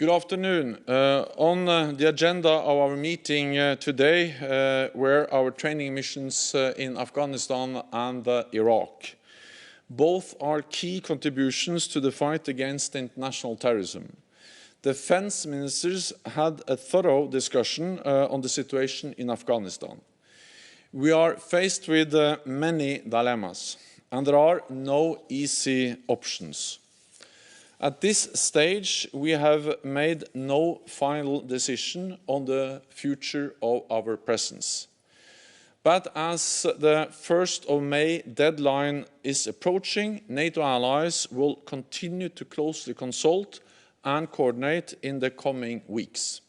Good afternoon. On the agenda of our meeting today were our training missions in Afghanistan and Iraq. Both are key contributions to the fight against international terrorism. Defense ministers had a thorough discussion on the situation in Afghanistan. We are faced with many dilemmas, and there are no easy options. At this stage, we have made no final decision on the future of our presence. But as the 1st of May deadline is approaching, NATO allies will continue to closely consult and coordinate in the coming weeks.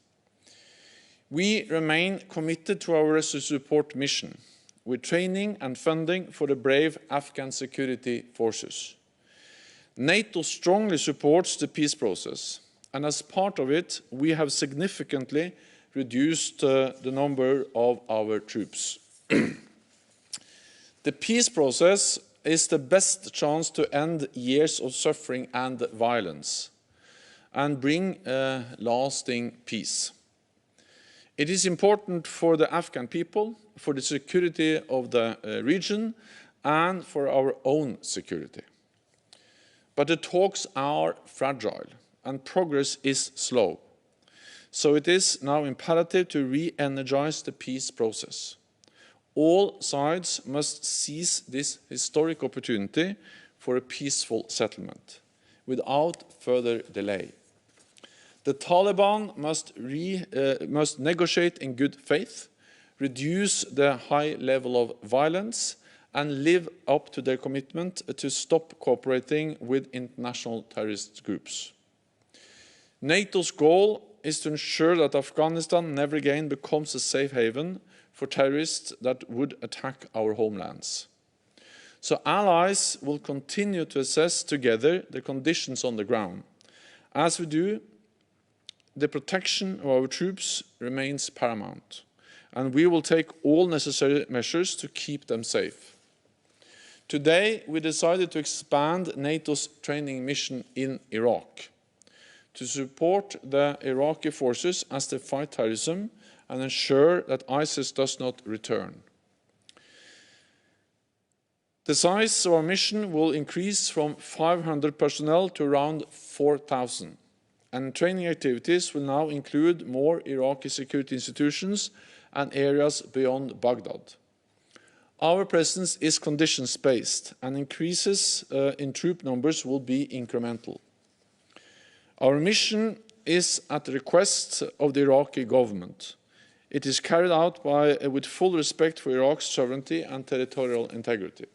We remain committed to our support mission, with training and funding for the brave Afghan security forces. NATO strongly supports the peace process, and as part of it, we have significantly reduced the number of our troops. The peace process is the best chance to end years of suffering and violence and bring lasting peace. It is important for the Afghan people, for the security of the region, and for our own security. But the talks are fragile and progress is slow. So it is now imperative to re-energize the peace process. All sides must seize this historic opportunity for a peaceful settlement without further delay. The Taliban must negotiate in good faith, reduce the high level of violence, and live up to their commitment to stop cooperating with international terrorist groups. NATO's goal is to ensure that Afghanistan never again becomes a safe haven for terrorists that would attack our homelands. So allies will continue to assess together the conditions on the ground. As we do, the protection of our troops remains paramount, and we will take all necessary measures to keep them safe. Today, we decided to expand NATO's training mission in Iraq to support the Iraqi forces as they fight terrorism and ensure that ISIS does not return. The size of our mission will increase from 500 personnel to around 4,000, and training activities will now include more Iraqi security institutions and areas beyond Baghdad. Our presence is conditions-based, and increases in troop numbers will be incremental. Our mission is at the request of the Iraqi government. It is carried out with full respect for Iraq's sovereignty and territorial integrity.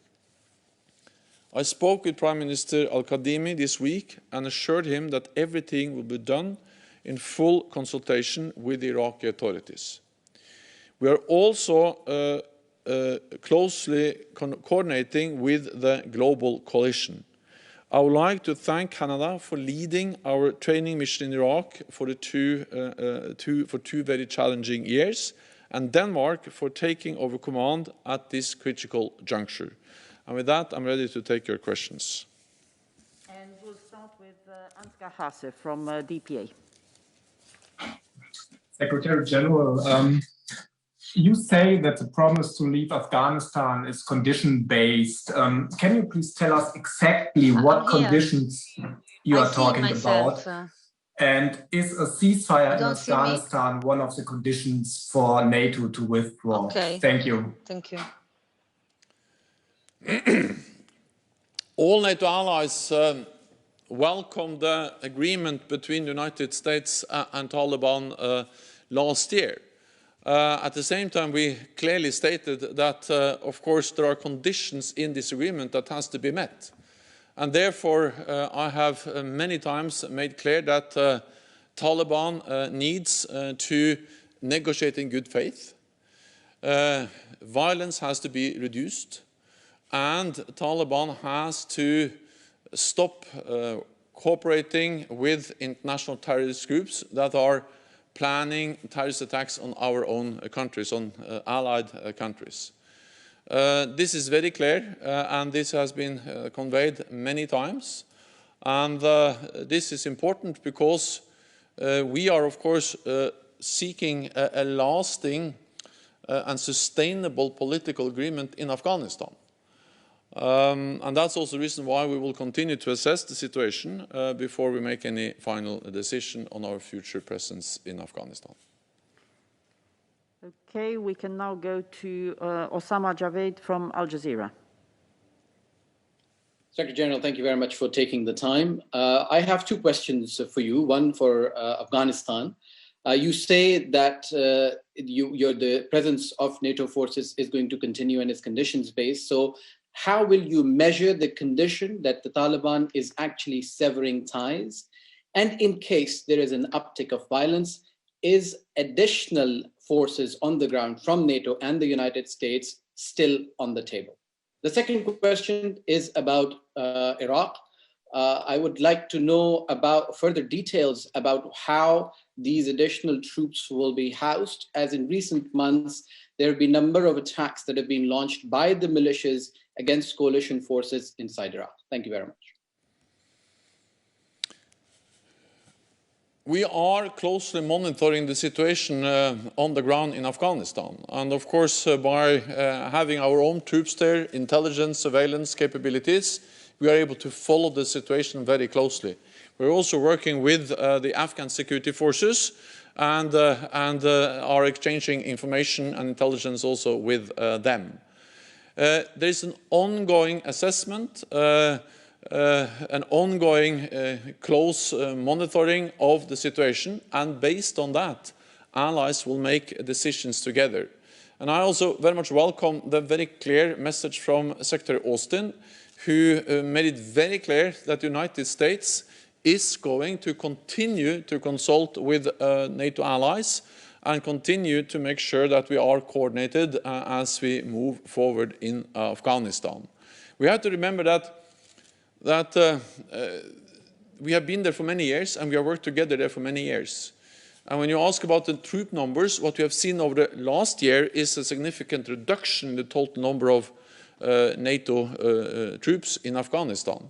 I spoke with Prime Minister al-Kadhimi this week and assured him that everything will be done in full consultation with the Iraqi authorities. We are also closely coordinating with the global coalition. I would like to thank Canada for leading our training mission in Iraq for two very challenging years, and Denmark for taking over command at this critical juncture. And with that, I'm ready to take your questions. And we'll start with Ansgar Hasse from DPA. Secretary-General, you say that the promise to leave Afghanistan is condition-based. Can you please tell us exactly what conditions you are talking about? And is a ceasefire in Afghanistan one of the conditions for NATO to withdraw? Okay. Thank you. Thank you. All NATO allies welcomed the agreement between the United States and Taliban last year. At the same time, we clearly stated that, of course, there are conditions in this agreement that has to be met. And therefore, I have many times made clear that Taliban needs to negotiate in good faith. Violence has to be reduced, and Taliban has to stop cooperating with international terrorist groups that are planning terrorist attacks on our own countries, on allied countries. This is very clear, and this has been conveyed many times. And this is important because we are, of course, seeking a lasting and sustainable political agreement in Afghanistan. And that's also the reason why we will continue to assess the situation before we make any final decision on our future presence in Afghanistan. Okay, we can now go to Osama Javed from Al Jazeera. Secretary General, thank you very much for taking the time. I have two questions for you, one for Afghanistan. You say that the presence of NATO forces is going to continue and is conditions-based. So how will you measure the condition that the Taliban is actually severing ties? And in case there is an uptick of violence, is additional forces on the ground from NATO and the United States still on the table? The second question is about Iraq. I would like to know about further details about how these additional troops will be housed, as in recent months, there have been a number of attacks that have been launched by the militias against coalition forces inside Iraq. Thank you very much. We are closely monitoring the situation on the ground in Afghanistan. And of course, by having our own troops there, intelligence, surveillance capabilities, we are able to follow the situation very closely. We're also working with the Afghan security forces and are exchanging information and intelligence also with them. There is an ongoing assessment, an ongoing close monitoring of the situation, and based on that, allies will make decisions together. And I also very much welcome the very clear message from Secretary Austin, who made it very clear that the United States is going to continue to consult with NATO allies and continue to make sure that we are coordinated as we move forward in Afghanistan. We have to remember that we have been there for many years and we have worked together there for many years. And when you ask about the troop numbers, what we have seen over the last year is a significant reduction in the total number of NATO troops in Afghanistan.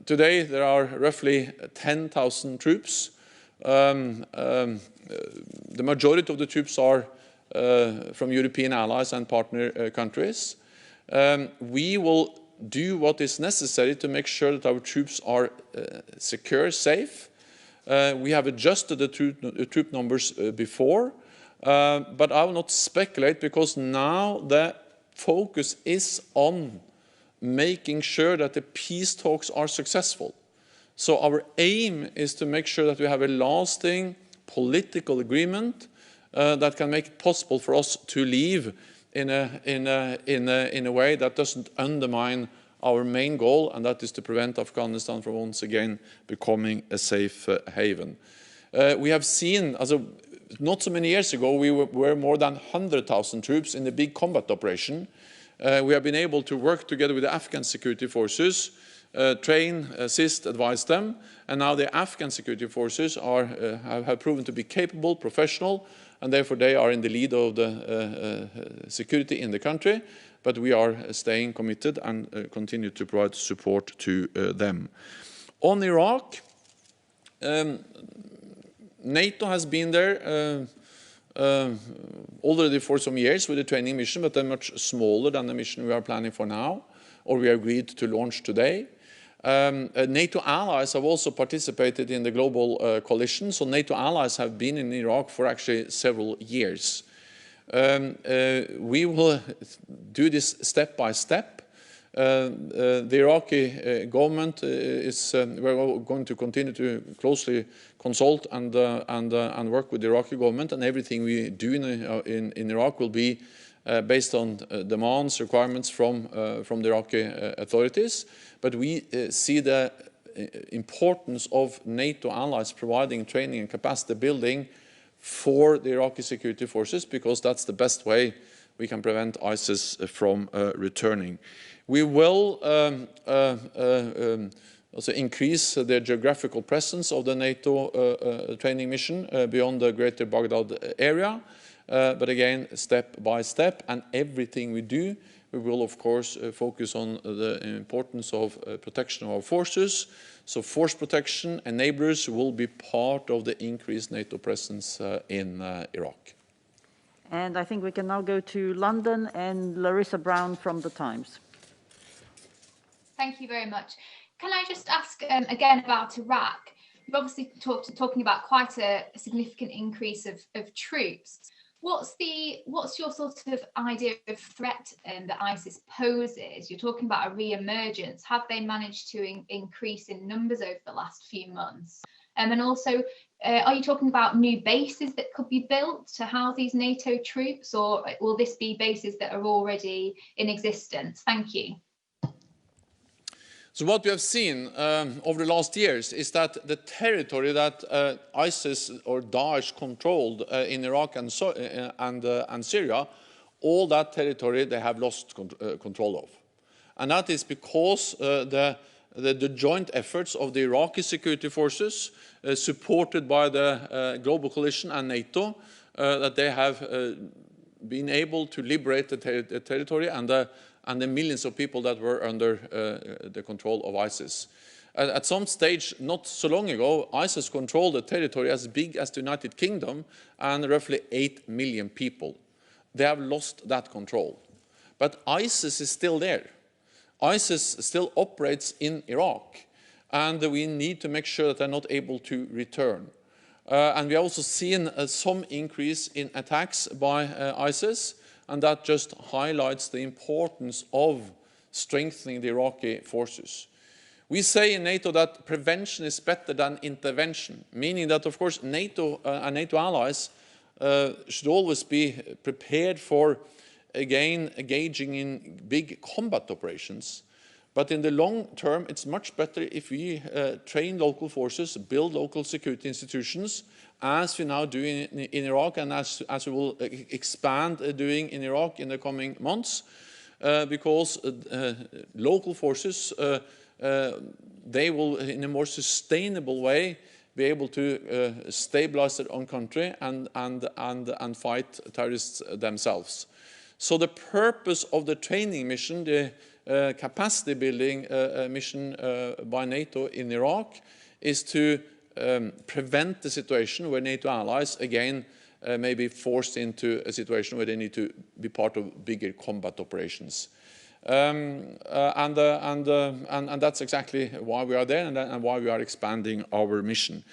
Today there are roughly 10,000 troops. The majority of the troops are from European allies and partner countries. We will do what is necessary to make sure that our troops are secure, safe. We have adjusted the troop numbers before, but I will not speculate because now the focus is on making sure that the peace talks are successful. So our aim is to make sure that we have a lasting political agreement that can make it possible for us to leave in a way that doesn't undermine our main goal, and that is to prevent Afghanistan from once again becoming a safe haven. We have seen, not so many years ago, we were more than 100,000 troops in the big combat operation. We have been able to work together with the Afghan security forces, train, assist, advise them, and now the Afghan security forces have proven to be capable, professional, and therefore they are in the lead of the security in the country, but we are staying committed and continue to provide support to them. On Iraq, NATO has been there already for some years with a training mission, but they're much smaller than the mission we are planning for now, or we agreed to launch today. NATO allies have also participated in the global coalition, so NATO allies have been in Iraq for actually several years. We will do this step by step. The Iraqi government we're going to continue to closely consult and work with the Iraqi government, and everything we do in Iraq will be based on demands, requirements from the Iraqi authorities. But we see the importance of NATO allies providing training and capacity building for the Iraqi security forces, because that's the best way we can prevent ISIS from returning. We will also increase the geographical presence of the NATO training mission beyond the greater Baghdad area. but again, step by step, and everything we do, we will of course focus on the importance of protection of our forces. So force protection enablers will be part of the increased NATO presence in Iraq. And I think we can now go to London and Larissa Brown from The Times. Thank you very much. Can I just ask again about Iraq? You've obviously talking about quite a significant increase of troops. What's your sort of idea of threat that ISIS poses? You're talking about a re-emergence. Have they managed to increase in numbers over the last few months? And also, are you talking about new bases that could be built to house these NATO troops, or will this be bases that are already in existence? Thank you. So what we have seen over the last years is that the territory that ISIS or Daesh controlled in Iraq and Syria, all that territory they have lost control of. And that is because the joint efforts of the Iraqi security forces, supported by the global coalition and NATO, that they have been able to liberate the territory and the millions of people that were under the control of ISIS. At some stage, not so long ago, ISIS controlled a territory as big as the United Kingdom and roughly 8 million people. They have lost that control. But ISIS is still there. ISIS still operates in Iraq, and we need to make sure that they're not able to return. And we have also seen some increase in attacks by ISIS, and that just highlights the importance of strengthening the Iraqi forces. We say in NATO that prevention is better than intervention, meaning that, of course, NATO and NATO allies should always be prepared for, again, engaging in big combat operations. But in the long term, it's much better if we train local forces, build local security institutions, as we now do in Iraq, and as we will expand doing in Iraq in the coming months, because local forces, they will, in a more sustainable way, be able to stabilize their own country and fight terrorists themselves. So the purpose of the training mission, the capacity building mission by NATO in Iraq, is to prevent the situation where NATO allies again may be forced into a situation where they need to be part of bigger combat operations. And that's exactly why we are there, and why we are expanding our mission.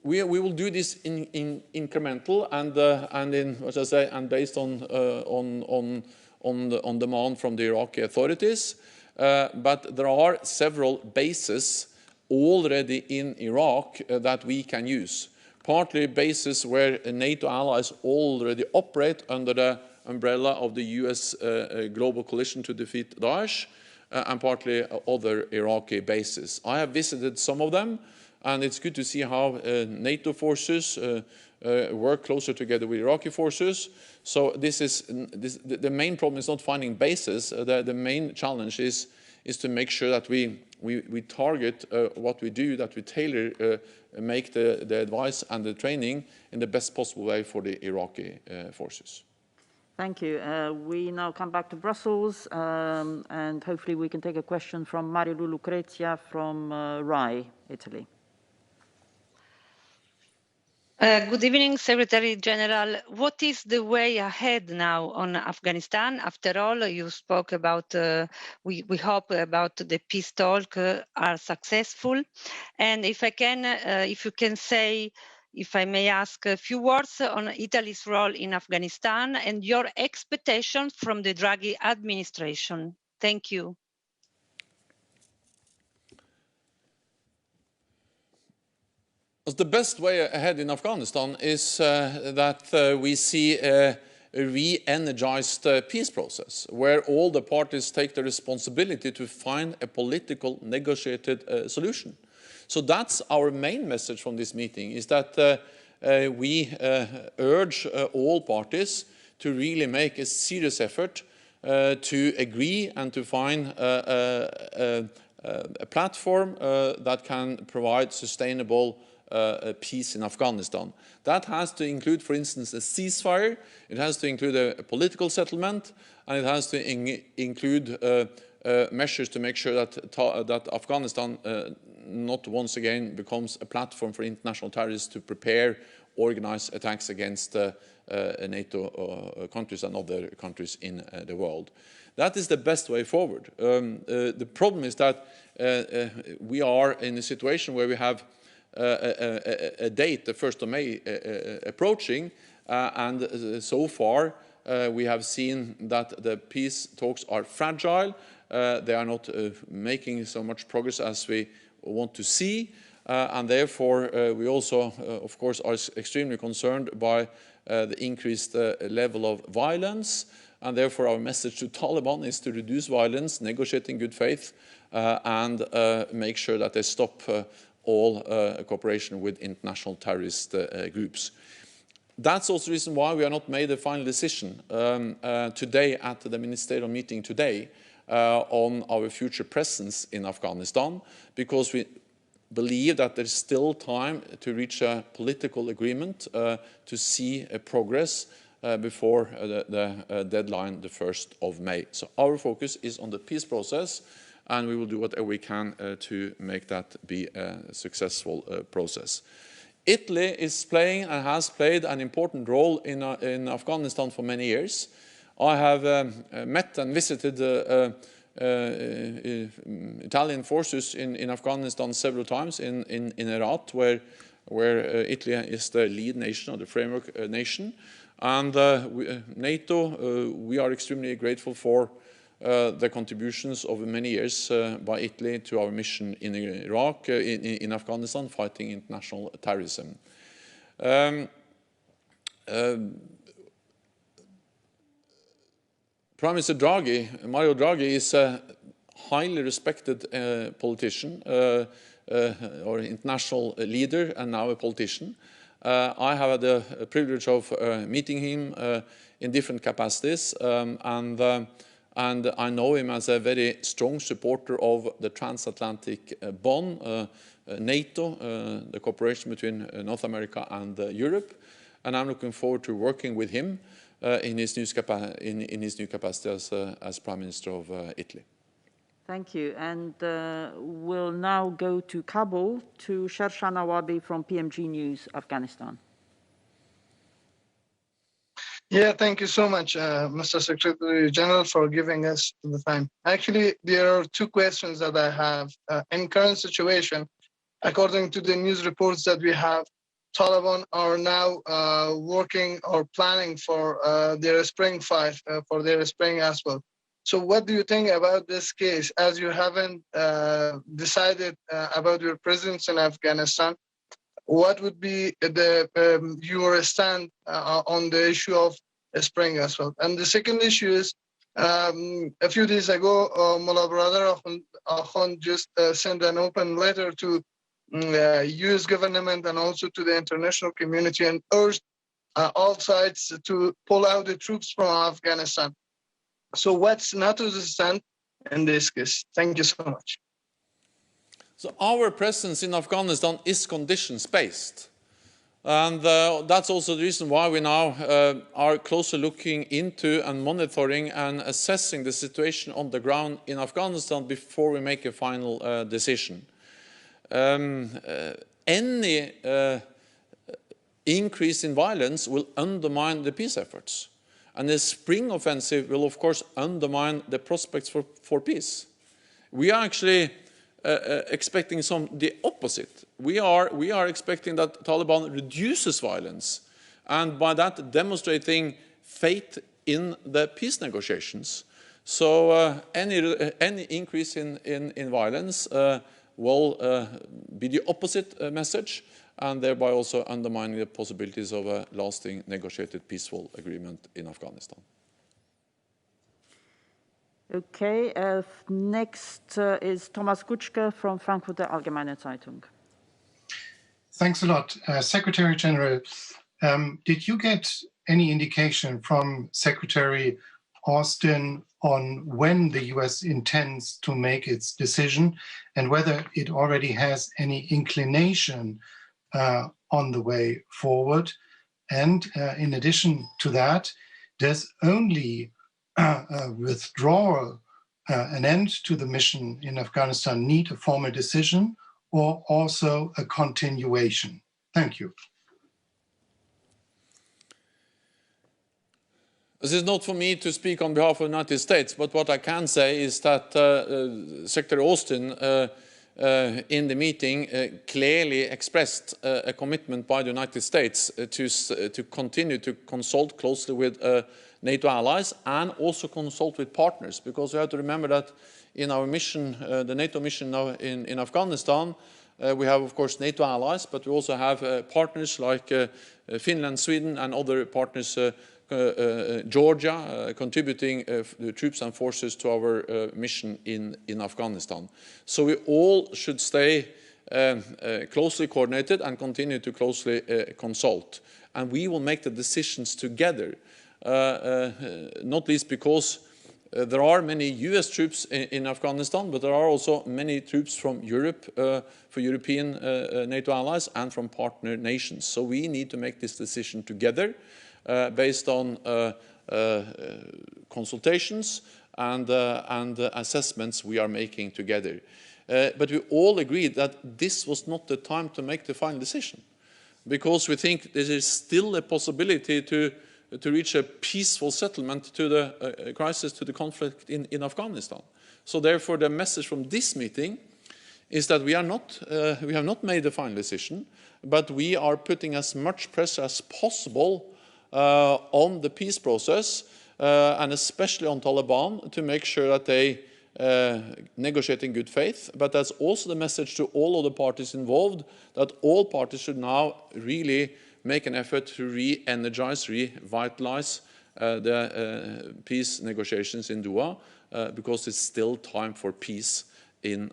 We will do this in incremental and in, as I say, and based on demand from the Iraqi authorities. But there are several bases already in Iraq that we can use. Partly bases where NATO allies already operate under the umbrella of the US global coalition to defeat Daesh, and partly other Iraqi bases. I have visited some of them, and it's good to see how NATO forces work closer together with Iraqi forces. So the main problem is not finding bases. The main challenge is to make sure that we target what we do, that we tailor, make the advice and the training in the best possible way for the Iraqi forces. Thank you. We now come back to Brussels, and hopefully we can take a question from Marilu Lucrezia from Rai, Italy. Good evening, Secretary General. What is the way ahead now on Afghanistan? After all, you spoke about, we hope about the peace talk are successful. And if you can say, if I may ask a few words on Italy's role in Afghanistan and your expectations from the Draghi administration. Thank you. The best way ahead in Afghanistan is that we see a re-energized peace process, where all the parties take the responsibility to find a political negotiated solution. So that's our main message from this meeting, is that we urge all parties to really make a serious effort to agree and to find a platform that can provide sustainable peace in Afghanistan. That has to include, for instance, a ceasefire, it has to include a political settlement, and it has to include measures to make sure that Afghanistan not once again becomes a platform for international terrorists to prepare organized attacks against NATO countries and other countries in the world. That is the best way forward. The problem is that we are in a situation where we have a date, the 1st of May, approaching, and so far we have seen that the peace talks are fragile. They are not making so much progress as we want to see, and therefore we also, of course, are extremely concerned by the increased level of violence, and therefore our message to Taliban is to reduce violence, negotiate in good faith, and make sure that they stop all cooperation with international terrorist groups. That's also the reason why we have not made a final decision today at the ministerial meeting today on our future presence in Afghanistan, because we believe that there's still time to reach a political agreement to see a progress before the deadline, the 1st of May. So our focus is on the peace process, and we will do whatever we can to make that be a successful process. Italy is playing and has played an important role in Afghanistan for many years. I have met and visited Italian forces in Afghanistan several times in Herat, where Italy is the lead nation or the framework nation. And NATO, we are extremely grateful for the contributions over many years by Italy to our mission in Iraq, in Afghanistan, fighting international terrorism. Prime Minister Mario Draghi, is a highly respected politician, or international leader, and now a politician. I have had the privilege of meeting him in different capacities, and I know him as a very strong supporter of the transatlantic bond, NATO, the cooperation between North America and Europe, and I'm looking forward to working with him in his new capacity as Prime Minister of Italy. Thank you. And we'll now go to Kabul, to Shershan Awabi from PMG News, Afghanistan. Yeah, thank you so much, Mr. Secretary General, for giving us the time. Actually, there are two questions that I have. In current situation, according to the news reports that we have, Taliban are now working or planning for their spring fight, for their spring as well. So what do you think about this case, as you haven't decided about your presence in Afghanistan? What would be your stand on the issue of spring as well? And the second issue is, a few days ago, Mullah Brother Akhund just sent an open letter to US government and also to the international community, and urged all sides to pull out the troops from Afghanistan. So what's NATO's stand in this case? Thank you so much. So our presence in Afghanistan is conditions-based. And that's also the reason why we now are closely looking into and monitoring and assessing the situation on the ground in Afghanistan before we make a final decision. Any increase in violence will undermine the peace efforts. And the spring offensive will, of course, undermine the prospects for peace. We are actually expecting the opposite. We are expecting that Taliban reduces violence, and by that demonstrating faith in the peace negotiations. So any increase in violence will be the opposite message, and thereby also undermining the possibilities of a lasting negotiated peaceful agreement in Afghanistan. Okay, next is Thomas Kutschke from Frankfurter Allgemeine Zeitung. Thanks a lot. Secretary General, did you get any indication from Secretary Austin on when the US intends to make its decision, and whether it already has any inclination on the way forward. And in addition to that, does only withdrawal, an end to the mission in Afghanistan need a formal decision or also a continuation? Thank you. This is not for me to speak on behalf of the United States, but what I can say is that Secretary Austin in the meeting clearly expressed a commitment by the United States to continue to consult closely with NATO allies and also consult with partners, because we have to remember that in our mission, the NATO mission now in Afghanistan, we have of course NATO allies, but we also have partners like Finland, Sweden and other partners, Georgia, contributing the troops and forces to our mission in Afghanistan. So we all should stay closely coordinated and continue to closely consult. And we will make the decisions together, not least because there are many US troops in Afghanistan, but there are also many troops from Europe, for European NATO allies and from partner nations. So we need to make this decision together, based on consultations and assessments we are making together. But we all agreed that this was not the time to make the final decision, because we think there is still a possibility to reach a peaceful settlement to the crisis, to the conflict in Afghanistan. So therefore the message from this meeting is that we have not made the final decision, but we are putting as much pressure as possible on the peace process, and especially on Taliban, to make sure that they negotiate in good faith. But that's also the message to all of the parties involved, that all parties should now really make an effort to re-energize, revitalize the peace negotiations in Doha, because it's still time for peace in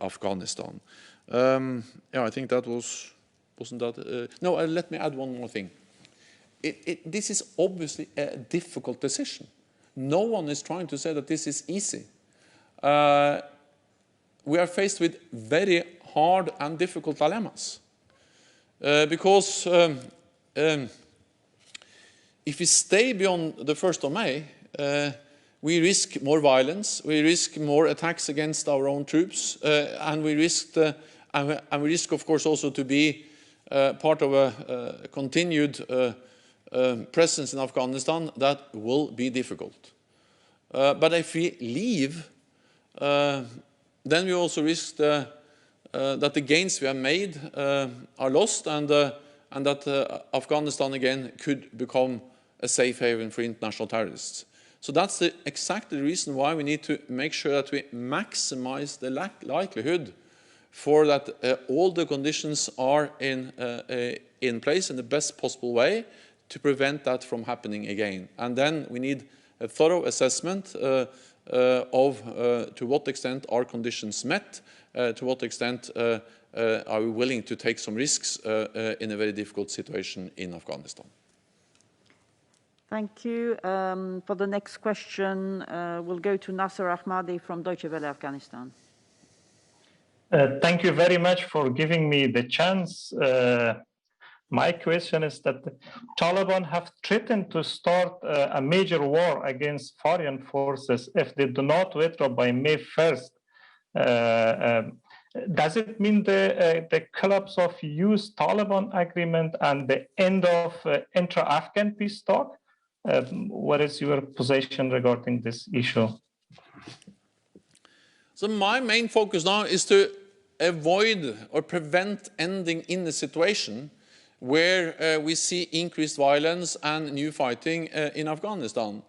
Afghanistan. Yeah, I think that wasn't that? No, let me add one more thing. This is obviously a difficult decision. No one is trying to say that this is easy. We are faced with very hard and difficult dilemmas. Because if we stay beyond the 1st of May, we risk more violence, we risk more attacks against our own troops, and we risk, of course, also to be part of a continued presence in Afghanistan that will be difficult. But if we leave, then we also risk that the gains we have made are lost, and that Afghanistan again could become a safe haven for international terrorists. So that's exactly the reason why we need to make sure that we maximize the likelihood for that all the conditions are in place in the best possible way to prevent that from happening again. And then we need a thorough assessment of to what extent are conditions met, to what extent are we willing to take some risks in a very difficult situation in Afghanistan. Thank you. For the next question, we'll go to Nasser Ahmadi from Deutsche Welle, Afghanistan. Thank you very much for giving me the chance. My question is that the Taliban have threatened to start a major war against foreign forces if they do not withdraw by May 1st. Does it mean the collapse of US-Taliban agreement and the end of intra-Afghan peace talk? What is your position regarding this issue? So my main focus now is to avoid or prevent ending in a situation where we see increased violence and new fighting in Afghanistan.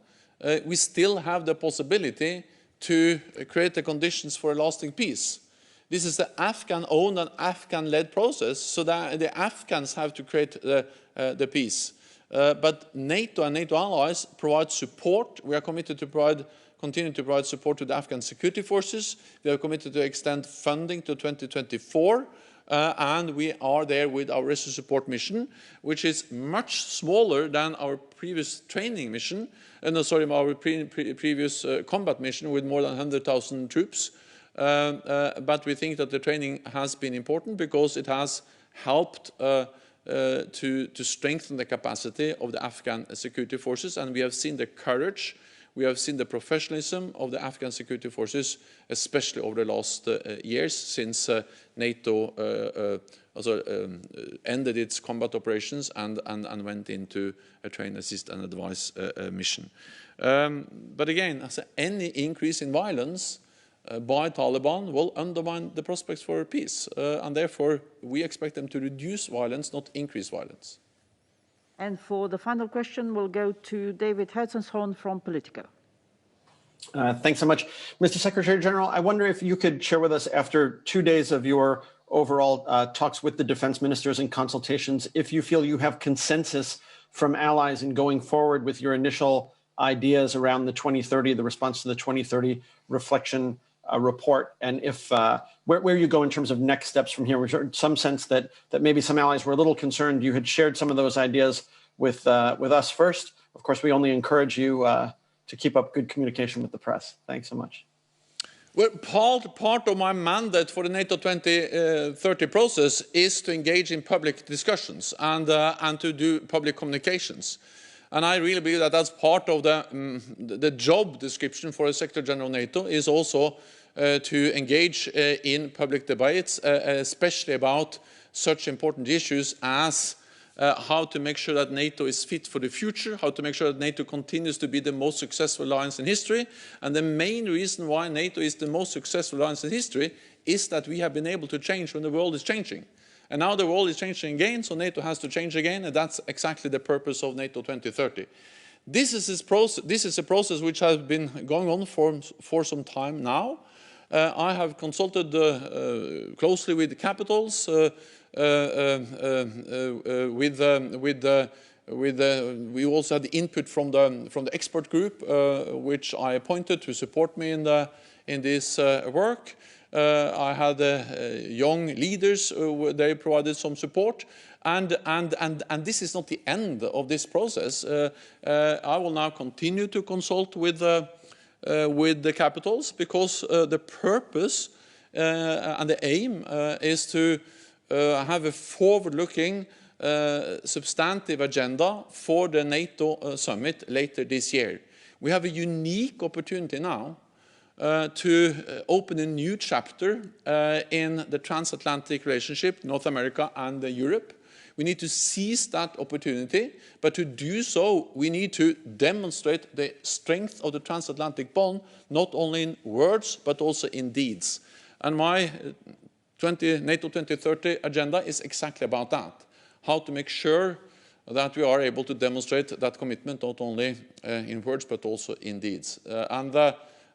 We still have the possibility to create the conditions for a lasting peace. This is the Afghan-owned and Afghan-led process, so that the Afghans have to create the peace. But NATO and NATO allies provide support. We are committed to continue to provide support to the Afghan security forces. We are committed to extend funding to 2024. And we are there with our rescue support mission, which is much smaller than our previous training mission, our previous combat mission with more than 100,000 troops. But we think that the training has been important because it has helped to strengthen the capacity of the Afghan security forces, and we have seen the courage, we have seen the professionalism of the Afghan security forces, especially over the last years since NATO ended its combat operations and went into a train, assist and advise mission. But again, any increase in violence by Taliban will undermine the prospects for peace, and therefore we expect them to reduce violence, not increase violence. And for the final question, we'll go to David Herzenshorn from Politico. Thanks so much. Mr. Secretary General, I wonder if you could share with us, after 2 days of your overall talks with the defense ministers and consultations, if you feel you have consensus from allies in going forward with your initial ideas around the 2030, the response to the 2030 reflection report, and if where you go in terms of next steps from here. We heard some sense that maybe some allies were a little concerned. You had shared some of those ideas with us first. Of course, we only encourage you to keep up good communication with the press. Thanks so much. Well, part of my mandate for the NATO 2030 process is to engage in public discussions and to do public communications. And I really believe that that's part of the job description for a Secretary General of NATO, is also to engage in public debates, especially about such important issues as how to make sure that NATO is fit for the future, how to make sure that NATO continues to be the most successful alliance in history. And the main reason why NATO is the most successful alliance in history is that we have been able to change when the world is changing. And now the world is changing again, so NATO has to change again, and that's exactly the purpose of NATO 2030. This is a process which has been going on for some time now. I have consulted closely with the capitals, we also had the input from the expert group, which I appointed to support me in this work. I had young leaders; they provided some support, and this is not the end of this process. I will now continue to consult with the capitals, because the purpose and the aim is to have a forward-looking, substantive agenda for the NATO summit later this year. We have a unique opportunity now to open a new chapter in the transatlantic relationship, North America and Europe. We need to seize that opportunity, but to do so, we need to demonstrate the strength of the transatlantic bond, not only in words, but also in deeds. And my NATO 2030 agenda is exactly about that, how to make sure that we are able to demonstrate that commitment, not only in words, but also in deeds.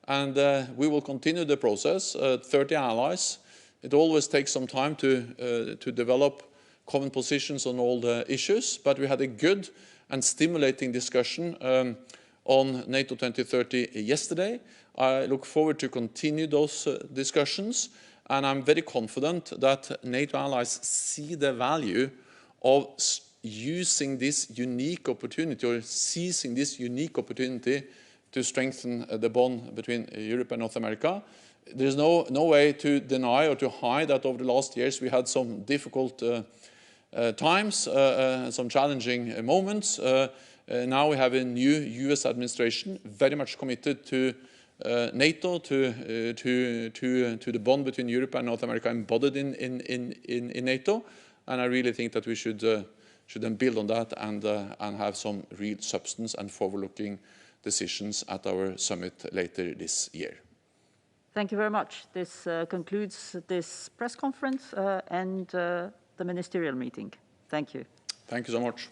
And we will continue the process, 30 allies. It always takes some time to develop common positions on all the issues, but we had a good and stimulating discussion on NATO 2030 yesterday. I look forward to continue those discussions, and I'm very confident that NATO allies see the value of using this unique opportunity, or seizing this unique opportunity, to strengthen the bond between Europe and North America. There's no way to deny or to hide that over the last years we had some difficult times, some challenging moments. Now we have a new US administration very much committed to NATO, to the bond between Europe and North America embodied in NATO. And I really think that we should then build on that and have some real substance and forward-looking decisions at our summit later this year. Thank you very much. This concludes this press conference and the ministerial meeting. Thank you. Thank you so much.